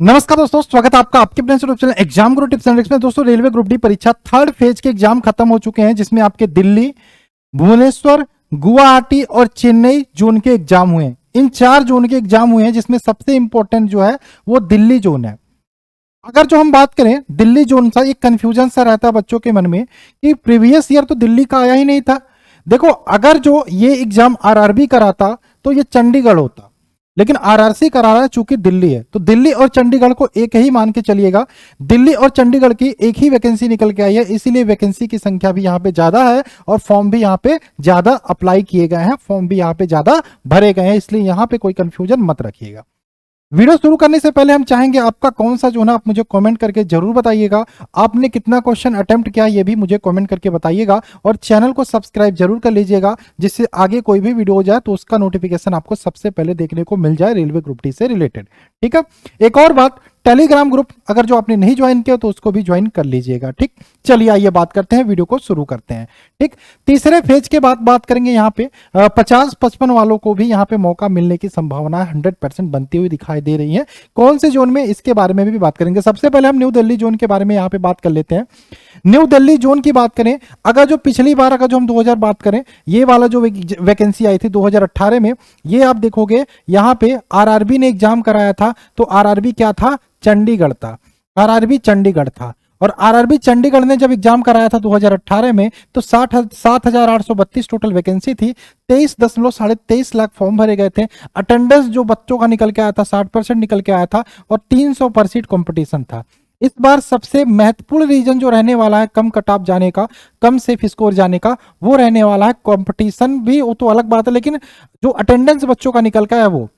नमस्कार दोस्तों, स्वागत है आपका आपके अपने YouTube channel exam Guru tips and tricks में। दोस्तों, रेलवे ग्रुप डी परीक्षा थर्ड फेज के एग्जाम खत्म हो चुके हैं, जिसमें आपके दिल्ली, भुवनेश्वर, गुवाहाटी और चेन्नई जोन के एग्जाम हुए हैं। इन 4 जोन के एग्जाम हुए हैं, जिसमें सबसे इंपॉर्टेंट जो है वो दिल्ली जोन है। अगर जो हम बात करें दिल्ली जोन सा, एक कंफ्यूजन सा रहता है बच्चों के मन में कि प्रीवियस ईयर तो दिल्ली का आया ही नहीं था। देखो, अगर जो ये एग्जाम आरआरबी कराता तो ये चंडीगढ़ होता, लेकिन आरआरसी करा रहा है चूंकि दिल्ली है, तो दिल्ली और चंडीगढ़ को एक ही मान के चलिएगा। दिल्ली और चंडीगढ़ की एक ही वैकेंसी निकल के आई है, इसीलिए वैकेंसी की संख्या भी यहाँ पे ज्यादा है और फॉर्म भी यहाँ पे ज्यादा अप्लाई किए गए हैं, फॉर्म भी यहाँ पे ज्यादा भरे गए हैं, इसलिए यहाँ पे कोई कंफ्यूजन मत रखिएगा। वीडियो शुरू करने से पहले हम चाहेंगे आपका कौन सा जो है आप मुझे कमेंट करके जरूर बताइएगा। आपने कितना क्वेश्चन अटेम्प्ट किया ये भी मुझे कमेंट करके बताइएगा, और चैनल को सब्सक्राइब जरूर कर लीजिएगा, जिससे आगे कोई भी वीडियो हो जाए तो उसका नोटिफिकेशन आपको सबसे पहले देखने को मिल जाए रेलवे ग्रुप डी से रिलेटेड। ठीक है, एक और बात, टेलीग्राम ग्रुप अगर जो आपने नहीं ज्वाइन किया तो उसको भी ज्वाइन कर लीजिएगा। ठीक, चलिए आइए बात करते हैं, वीडियो को शुरू करते हैं। ठीक, तीसरे फेज के बाद बात करेंगे। यहाँ पे 50-55 वालों को भी यहाँ पे मौका मिलने की संभावना 100% बनती हुई दिखाई दे रही है। कौन से जोन में, इसके बारे में भी बात करेंगे। सबसे पहले हम न्यू दिल्ली जोन के बारे में यहाँ पे बात कर लेते हैं। न्यू दिल्ली जोन की बात करें, अगर जो पिछली बार अगर जो हम 2000 बात करें, ये वाला जो वैकेंसी आई थी 2018 में, ये आप देखोगे यहाँ पे आरआरबी ने एग्जाम कराया था, तो आरआरबी क्या था, चंडीगढ़ था। आरआरबी चंडीगढ़ था, और आरआरबी चंडीगढ़ ने जब एग्जाम कराया था 2018 में, तो 7,832 टोटल वैकेंसी थी। 23.23 लाख फॉर्म भरे गए थे। अटेंडेंस जो बच्चों का निकल के आया था 60% निकल के आया था, और 300 पर सीट कॉम्पिटिशन था। इस बार सबसे महत्वपूर्ण रीजन जो रहने वाला है कम कट ऑफ जाने का, कम सेफ स्कोर जाने का, वो रहने वाला है कंपटीशन भी, वो तो अलग बात है, लेकिन जो अटेंडेंस बच्चों का निकल का है वो,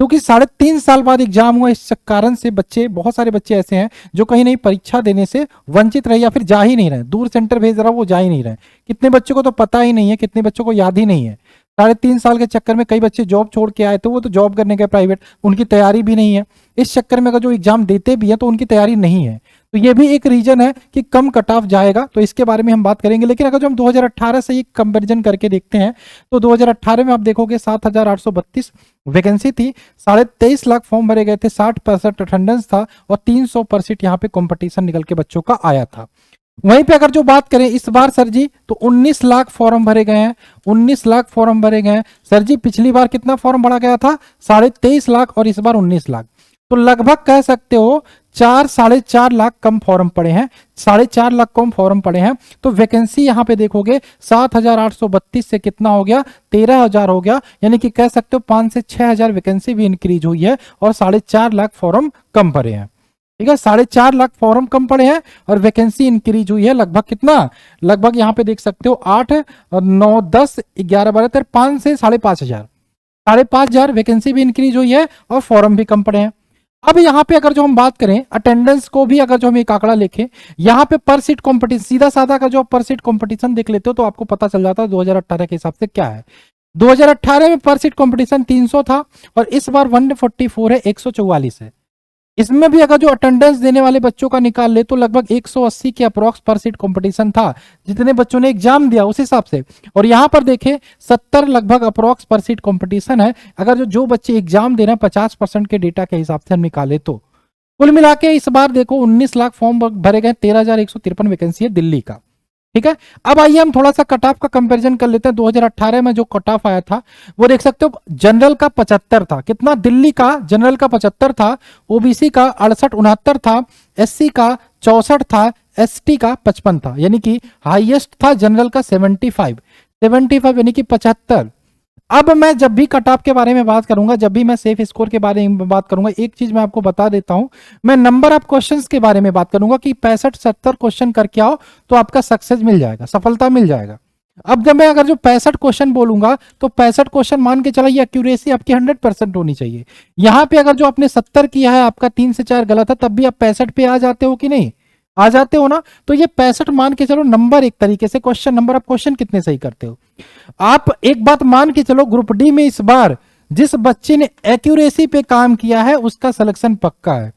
क्योंकि 3.5 साल बाद एग्जाम हुआ, इस कारण से बच्चे, बहुत सारे बच्चे ऐसे हैं जो कहीं नहीं परीक्षा देने से वंचित रहे या फिर जा ही नहीं रहे, दूर सेंटर भेज रहा वो जा ही नहीं रहे। कितने बच्चों को तो पता ही नहीं है, कितने बच्चों को याद ही नहीं है। 3.5 साल के चक्कर में कई बच्चे जॉब छोड़ के आए, तो वो तो जॉब करने के प्राइवेट, उनकी तैयारी भी नहीं है। इस चक्कर में अगर जो एग्जाम देते भी हैं तो उनकी तैयारी नहीं है, तो ये भी एक रीजन है कि कम कट ऑफ जाएगा, तो इसके बारे में हम बात करेंगे। लेकिन अगर जो हम 2018 से ये कंपेरिजन करके देखते हैं, तो 2018 में आप देखोगे 7,832 वैकेंसी थी, 23.5 लाख फॉर्म भरे गए थे, 60% अटेंडेंस था, और 300 पर सीट यहाँ पे कंपटीशन निकल के बच्चों का आया था। वहीं पे अगर जो बात करें इस बार सर जी, तो 19 लाख फॉर्म भरे गए हैं। 19 लाख फॉर्म भरे गए हैं सर जी। पिछली बार कितना फॉर्म भरा गया था, 23.5 लाख, और इस बार 19 लाख, तो लगभग कह सकते हो 4-4.5 लाख कम फॉर्म पड़े हैं। 4.5 लाख कम फॉर्म पड़े हैं, तो वैकेंसी यहां पे देखोगे 7,832 से कितना हो गया, 13,000 हो गया। यानी कि कह सकते हो 5 से 6,000 वैकेंसी भी इंक्रीज हुई है, और 4.5 लाख फॉर्म कम पड़े हैं। ठीक है, 4.5 लाख फॉर्म कम पड़े हैं और वैकेंसी इंक्रीज हुई है लगभग कितना, लगभग यहाँ पे देख सकते हो 8, 9, 10, 11, 12, 13, 5 से 5,500, 5,500 वैकेंसी भी इंक्रीज हुई है और फॉर्म भी कम पड़े हैं। अब यहाँ पे अगर जो हम बात करें अटेंडेंस को भी, अगर जो हम एक आंकड़ा लिखें, यहाँ पे पर सीट कॉम्पिटिशन, सीधा साधा का जो पर सीट कॉम्पिटिशन देख लेते हो तो आपको पता चल जाता है 2018 के हिसाब से क्या है। 2018 में पर सीट कॉम्पिटिशन 300 था, और इस बार 144 है, 144 है। इसमें भी अगर जो अटेंडेंस देने वाले बच्चों का निकाल ले तो लगभग 180 के अप्रॉक्स पर सीट कंपटीशन था, जितने बच्चों ने एग्जाम दिया उस हिसाब से। और यहां पर देखें 70 लगभग अप्रॉक्स पर सीट कंपटीशन है, अगर जो बच्चे एग्जाम दे रहे हैं 50% के डेटा के हिसाब से हम निकाले तो। कुल मिला के इस बार देखो 19 लाख फॉर्म भरे गए, 13,153 वैकेंसी है दिल्ली का। ठीक है, अब आइए हम थोड़ा सा कट ऑफ का कंपैरिजन कर लेते हैं। 2018 में जो कट ऑफ आया था वो देख सकते हो, जनरल का 75 था, कितना, दिल्ली का जनरल का 75 था, ओबीसी का 68-69 था, एससी का 64 था, एसटी का 55 था। यानी कि हाईएस्ट था जनरल का 75 यानी कि 75। अब मैं जब भी कट ऑफ के बारे में बात करूंगा, जब भी मैं सेफ स्कोर के बारे में बात करूंगा, एक चीज मैं आपको बता देता हूं, मैं नंबर ऑफ क्वेश्चंस के बारे में बात करूंगा कि 65-70 क्वेश्चन करके आओ तो आपका सक्सेस मिल जाएगा, सफलता मिल जाएगा। अब जब मैं अगर जो 65 क्वेश्चन बोलूंगा तो 65 क्वेश्चन मान के चलाइए, एक्यूरेसी आपकी 100% होनी चाहिए। यहां पे अगर जो आपने 70 किया है, आपका 3 से 4 गलत है, तब भी आप 65 पे आ जाते हो कि नहीं, आ जाते हो ना। तो ये 65 मान के चलो नंबर, एक तरीके से क्वेश्चन नंबर, आप क्वेश्चन कितने सही करते हो। आप एक बात मान के चलो, ग्रुप डी में इस बार जिस बच्चे ने एक्यूरेसी पे काम किया है उसका सिलेक्शन पक्का है।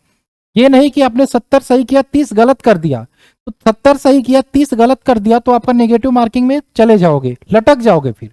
ये नहीं कि आपने 70 सही किया 30 गलत कर दिया, तो 70 सही किया 30 गलत कर दिया तो आपका नेगेटिव मार्किंग में चले जाओगे, लटक जाओगे फिर।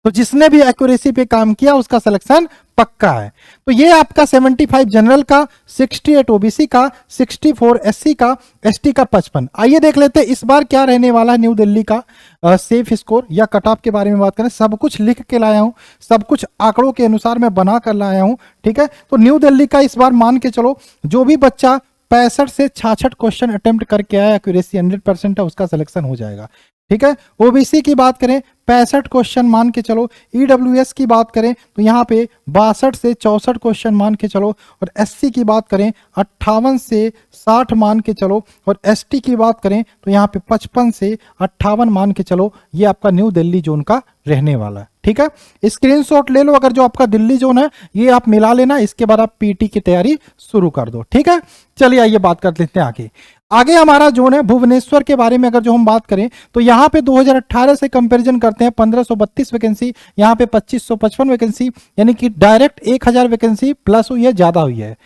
तो जिसने भी एक्यूरेसी पे काम किया उसका सिलेक्शन पक्का है। तो ये आपका 75 जनरल का, 68 ओबीसी का, 64 एससी का, एसटी का 55। आइए देख लेते हैं इस बार क्या रहने वाला है न्यू दिल्ली का सेफ स्कोर या कट ऑफ के बारे में बात करें। सब कुछ लिख के लाया हूं, सब कुछ आंकड़ों के अनुसार मैं बना कर लाया हूं, ठीक है। तो न्यू दिल्ली का इस बार मान के चलो जो भी बच्चा 65 से 66 क्वेश्चन अटेम्प्ट करके आया, एक्यूरेसी 100% है, उसका सिलेक्शन हो जाएगा, ठीक है। ओबीसी की बात करें 65 क्वेश्चन मान के चलो, ईडब्ल्यूएस की बात करें तो यहाँ पे 62 से 64 क्वेश्चन मान के चलो, और एससी की बात करें 58 से 60 मान के चलो, और एसटी की बात करें तो यहाँ पे 55 से 58 मान के चलो। ये आपका न्यू दिल्ली जोन का रहने वाला है, ठीक है। स्क्रीनशॉट ले लो अगर जो आपका दिल्ली जोन है ये आप मिला लेना, इसके बाद आप पीटी की तैयारी शुरू कर दो, ठीक है। चलिए आइए बात कर लेते हैं आगे। आगे हमारा जोन है भुवनेश्वर के बारे में। अगर जो हम बात करें तो यहाँ पे 2018 से कंपैरिजन करते हैं 1532 वैकेंसी, यहाँ पे 2555 वैकेंसी, यानी कि डायरेक्ट 1000 वैकेंसी प्लस हुई है, ज्यादा हुई है।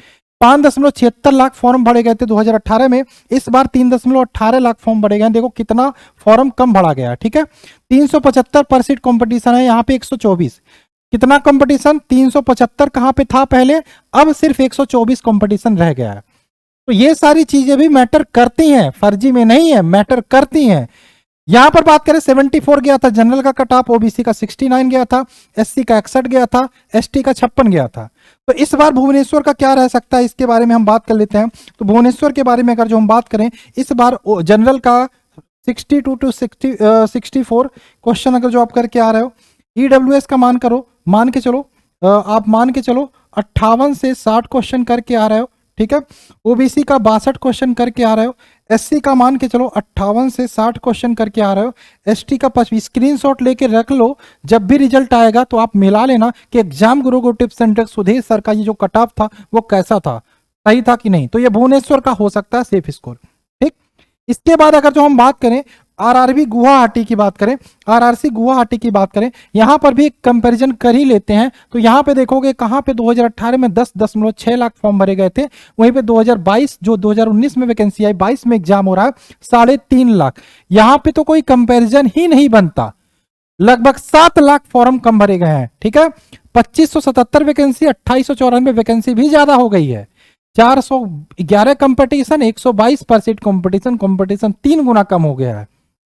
5.76 लाख फॉर्म भरे गए थे 2018 में, इस बार 3.18 लाख फॉर्म भरे गए। देखो कितना फॉर्म कम भरा गया, ठीक है। 375 पर सीट कॉम्पिटिशन है, यहाँ पे 124। कितना कंपटीशन? 375 कहां पे था पहले, अब सिर्फ 124 कंपटीशन रह गया है। तो ये सारी चीजें भी मैटर करती हैं, फर्जी में नहीं है, मैटर करती हैं। यहां पर बात करें 74 गया था जनरल का कट ऑफ, ओबीसी का 69 गया था, एससी का 61 गया था, एसटी का 56 गया था। तो इस बार भुवनेश्वर का क्या रह सकता है, इसके बारे में हम बात कर लेते हैं। तो भुवनेश्वर के बारे में अगर जो हम बात करें, इस बार जनरल का 62 टू 64 क्वेश्चन अगर जो आप करके आ रहे हो, ईडब्ल्यूएस का मान के चलो आप मान के चलो 58 से 60 क्वेश्चन करके आ रहे हो, ठीक है। ओबीसी का 62 क्वेश्चन करके आ रहे हो, एससी का मान के चलो 58 से 60 क्वेश्चन करके आ रहे हो, एसटी का 25। स्क्रीनशॉट लेके रख लो, जब भी रिजल्ट आएगा तो आप मिला लेना कि exam Guru tips and tricks Sudhir sir का ये जो कट ऑफ था वो कैसा था, सही था कि नहीं। तो ये भुवनेश्वर का हो सकता है सेफ स्कोर, ठीक। इसके बाद अगर जो हम बात करें आरआरबी गुवाहाटी की बात करें, आरआरसी गुवाहाटी की बात करें, यहां पर भी एक कंपैरिजन कर ही लेते हैं। तो यहां पे देखोगे कहां पे 2018 में 10.6 लाख फॉर्म भरे गए थे, वहीं पे 2022 जो 2019 में वैकेंसी आई, 22 में एग्जाम हो रहा है 3.5 लाख। यहां पे तो कोई कंपैरिजन ही नहीं बनता, लगभग 7 लाख फॉर्म कम भरे गए हैं, ठीक है। 2577 वैकेंसी, 2894 वैकेंसी भी ज्यादा हो गई है। 411 कंपटीशन, 122% कंपटीशन 3 गुना कम हो गया है,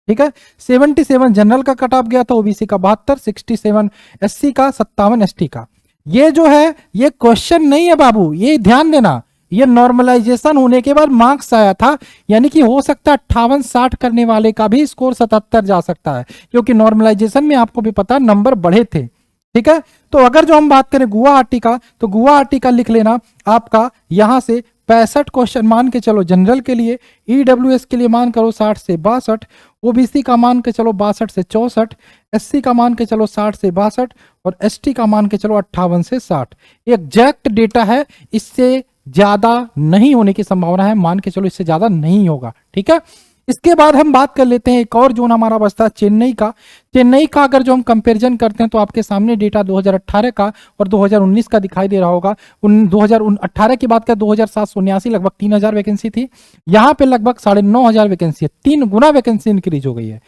ठीक है। 77 जनरल का कट ऑफ गया था, ओबीसी का 72, 67 एससी का, 57 एसटी का। ये जो है ये क्वेश्चन नहीं है बाबू, ये ध्यान देना, ये नॉर्मलाइजेशन होने के बाद मार्क्स आया था, यानी कि हो सकता है 58-60 करने वाले का भी स्कोर 77 जा सकता है, क्योंकि नॉर्मलाइजेशन में आपको भी पता नंबर बढ़े थे, ठीक है। तो अगर जो हम बात करें गुवाहाटी का, तो गुवाहाटी का लिख लेना आपका यहां से 65 क्वेश्चन मान के चलो जनरल के लिए, ईडब्ल्यूएस के लिए मान करो 60 से 62, ओबीसी का मान के चलो 62 से 64, एससी का मान के चलो 60 से 62, और एसटी का मान के चलो 58 से 60। एग्जैक्ट डेटा है, इससे ज्यादा नहीं होने की संभावना है, मान के चलो इससे ज्यादा नहीं होगा, ठीक है। इसके बाद हम बात कर लेते हैं एक और जोन हमारा बचता है चेन्नई का। चेन्नई का अगर जो हम कंपैरिजन करते हैं तो आपके सामने डेटा 2018 का और 2019 का दिखाई दे रहा होगा। 2018 की बात करें 2779 लगभग 3000 वैकेंसी थी, यहाँ पे लगभग 9500 वैकेंसी है, 3 गुना वैकेंसी इंक्रीज हो गई है।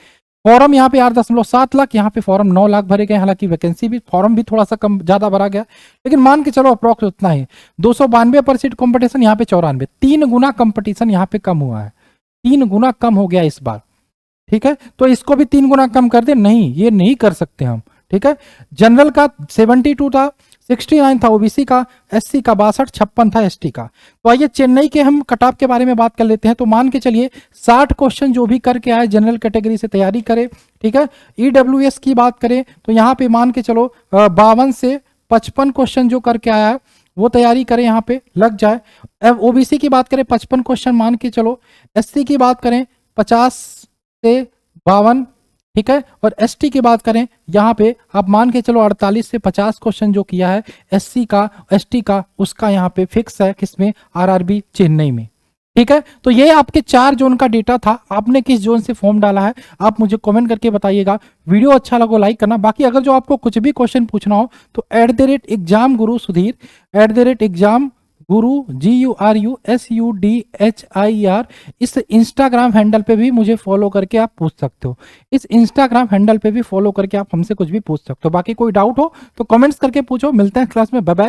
फॉर्म यहाँ पे 8.7 लाख, यहाँ पे फॉर्म 9 लाख भरे गए, हालांकि वैकेंसी भी फॉर्म भी थोड़ा सा कम ज्यादा भरा गया, लेकिन मान के चलो अप्रोक्स उतना ही। 292% कॉम्पिटिशन, यहाँ पे 94, 3 गुना कंपटीशन यहाँ पे कम हुआ है, 3 गुना कम हो गया इस बार, ठीक है। तो इसको भी 3 गुना कम कर दे, नहीं ये नहीं कर सकते हम, ठीक है। जनरल का 72 था, 69 था ओबीसी का, एससी का 62, 56 था एसटी का। तो आइए चेन्नई के हम कट ऑफ के बारे में बात कर लेते हैं। तो मान के चलिए 60 क्वेश्चन जो भी करके आए जनरल कैटेगरी से तैयारी करे, ठीक है। ईडब्ल्यूएस की बात करें तो यहाँ पे मान के चलो 52 से 55 क्वेश्चन जो करके आया है वो तैयारी करें, यहाँ पे लग जाए। अब ओबीसी की बात करें 55 क्वेश्चन मान के चलो, एससी की बात करें 50 से 52, ठीक है। और एसटी की बात करें यहाँ पे आप मान के चलो 48 से 50 क्वेश्चन जो किया है एससी का एसटी का, उसका यहाँ पे फिक्स है किसमें, आरआरबी चेन्नई में, ठीक है। तो ये आपके 4 जोन का डेटा था, आपने किस जोन से फॉर्म डाला है आप मुझे कमेंट करके बताइएगा। वीडियो अच्छा लगा लाइक करना, बाकी अगर जो आपको कुछ भी क्वेश्चन पूछना हो तो @exam guru sudhir @exam गुरु GURUSUDHIER, इस इंस्टाग्राम हैंडल पे भी मुझे फॉलो करके आप पूछ सकते हो। इस इंस्टाग्राम हैंडल पे भी फॉलो करके आप हमसे कुछ भी पूछ सकते हो। बाकी कोई डाउट हो तो कमेंट्स करके पूछो। मिलते हैं क्लास में, बाय बाय।